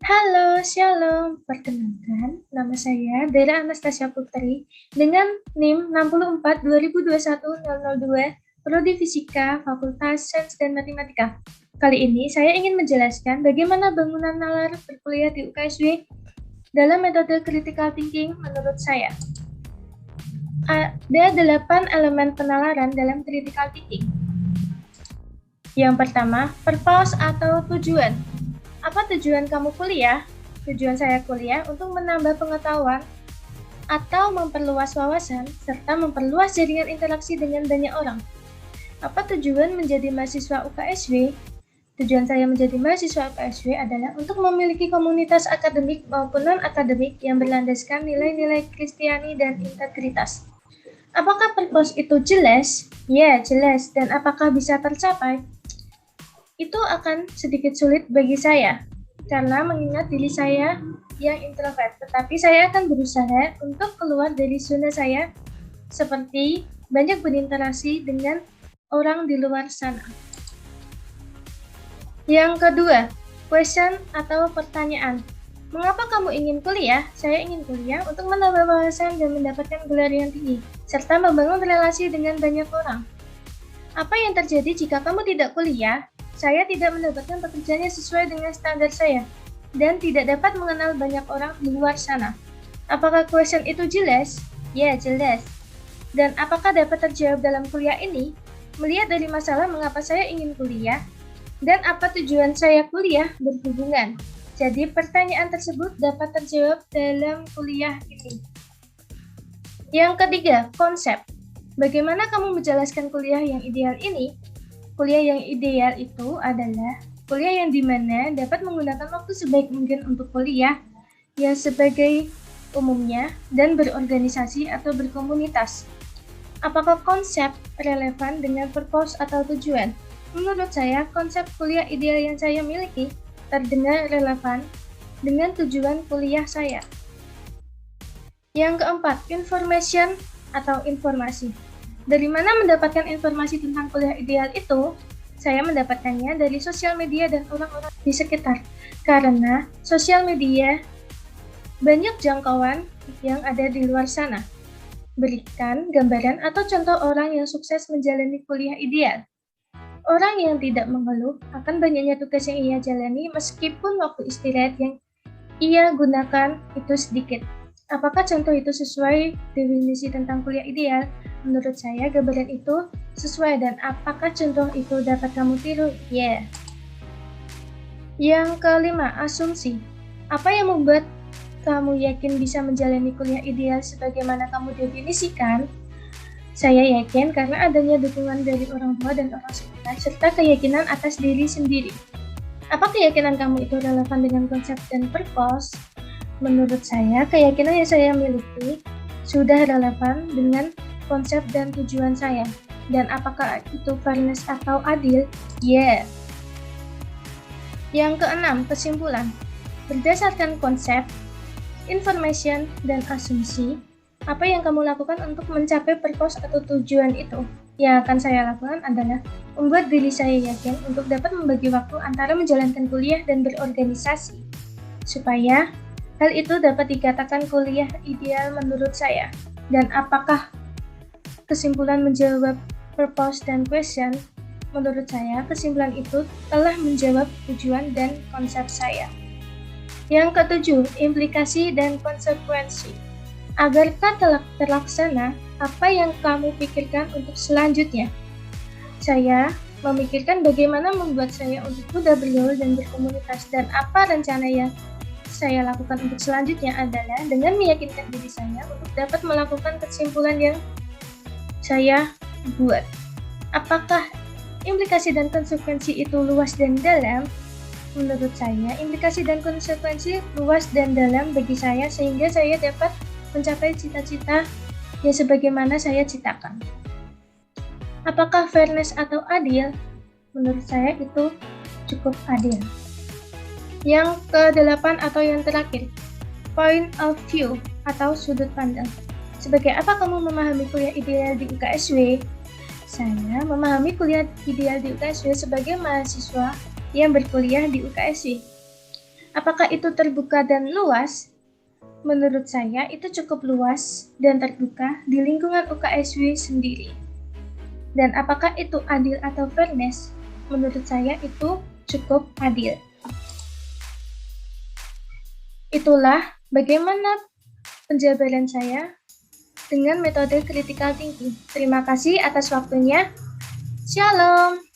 Halo, shalom. Perkenalkan, nama saya Dera Anastasia Putri dengan NIM 64 2021 002 Prodi Fisika Fakultas Sains dan Matematika. Kali ini saya ingin menjelaskan bagaimana bangunan nalar berkuliah di UKSW dalam metode critical thinking menurut saya. Ada 8 elemen penalaran dalam critical thinking. Yang pertama, purpose atau tujuan. Apa tujuan kamu kuliah? Tujuan saya kuliah untuk menambah pengetahuan atau memperluas wawasan serta memperluas jaringan interaksi dengan banyak orang. Apa tujuan menjadi mahasiswa UKSW? Tujuan saya menjadi mahasiswa UKSW adalah untuk memiliki komunitas akademik maupun non-akademik yang berlandaskan nilai-nilai Kristiani dan integritas. Apakah purpose itu jelas? Ya, jelas. Dan apakah bisa tercapai? Itu akan sedikit sulit bagi saya, karena mengingat diri saya yang introvert, tetapi saya akan berusaha untuk keluar dari zona saya, seperti banyak berinteraksi dengan orang di luar sana. Yang kedua, question atau pertanyaan. Mengapa kamu ingin kuliah? Saya ingin kuliah untuk menambah wawasan dan mendapatkan gelar yang tinggi, serta membangun relasi dengan banyak orang. Apa yang terjadi jika kamu tidak kuliah? Saya tidak mendapatkan pekerjaan yang sesuai dengan standar saya, dan tidak dapat mengenal banyak orang di luar sana. Apakah question itu jelas? Ya, jelas. Dan apakah dapat terjawab dalam kuliah ini? Melihat dari masalah mengapa saya ingin kuliah, dan apa tujuan saya kuliah berhubungan. Jadi pertanyaan tersebut dapat terjawab dalam kuliah ini. Yang ketiga, konsep. Bagaimana kamu menjelaskan kuliah yang ideal ini? Kuliah yang ideal itu adalah kuliah yang dimana dapat menggunakan waktu sebaik mungkin untuk kuliah, ya sebagai umumnya, dan berorganisasi atau berkomunitas. Apakah konsep relevan dengan purpose atau tujuan? Menurut saya, konsep kuliah ideal yang saya miliki terdengar relevan dengan tujuan kuliah saya. Yang keempat, information atau informasi. Dari mana mendapatkan informasi tentang kuliah ideal itu? Saya mendapatkannya dari sosial media dan orang-orang di sekitar. Karena sosial media banyak jangkauan yang ada di luar sana. Berikan gambaran atau contoh orang yang sukses menjalani kuliah ideal. Orang yang tidak mengeluh akan banyaknya tugas yang ia jalani meskipun waktu istirahat yang ia gunakan itu sedikit. Apakah contoh itu sesuai definisi tentang kuliah ideal? Menurut saya, gambaran itu sesuai, dan apakah contoh itu dapat kamu tiru? Yeah. Yang kelima, asumsi. Apa yang membuat kamu yakin bisa menjalani kuliah ideal sebagaimana kamu definisikan? Saya yakin karena adanya dukungan dari orang tua dan orang sekitar, serta keyakinan atas diri sendiri. Apa keyakinan kamu itu relevan dengan konsep dan purpose? Menurut saya, keyakinan yang saya miliki sudah relevan dengan konsep dan tujuan saya. Dan apakah itu fairness atau adil? Yeah. Yang keenam, kesimpulan. Berdasarkan konsep, information, dan asumsi, apa yang kamu lakukan untuk mencapai purpose atau tujuan itu? Yang akan saya lakukan adalah membuat diri saya yakin untuk dapat membagi waktu antara menjalankan kuliah dan berorganisasi, supaya hal itu dapat dikatakan kuliah ideal menurut saya. Dan apakah kesimpulan menjawab purpose dan question? Menurut saya, kesimpulan itu telah menjawab tujuan dan konsep saya. Yang ketujuh, implikasi dan konsekuensi. Agarkah terlaksana, apa yang kamu pikirkan untuk selanjutnya? Saya memikirkan bagaimana membuat saya untuk mudah bergaul dan berkomunitas, dan apa rencana yang saya lakukan untuk selanjutnya adalah dengan meyakinkan diri saya untuk dapat melakukan kesimpulan yang saya buat. Apakah implikasi dan konsekuensi itu luas dan dalam? Menurut saya, implikasi dan konsekuensi luas dan dalam bagi saya sehingga saya dapat mencapai cita-cita yang sebagaimana saya citakan. Apakah fairness atau adil? Menurut saya itu cukup adil. Yang ke-8 atau yang terakhir, point of view atau sudut pandang. Sebagai apa kamu memahami kuliah ideal di UKSW? Saya memahami kuliah ideal di UKSW sebagai mahasiswa yang berkuliah di UKSW. Apakah itu terbuka dan luas? Menurut saya itu cukup luas dan terbuka di lingkungan UKSW sendiri. Dan apakah itu adil atau fairness? Menurut saya itu cukup adil. Itulah bagaimana penjabaran saya dengan metode critical thinking. Terima kasih atas waktunya. Shalom.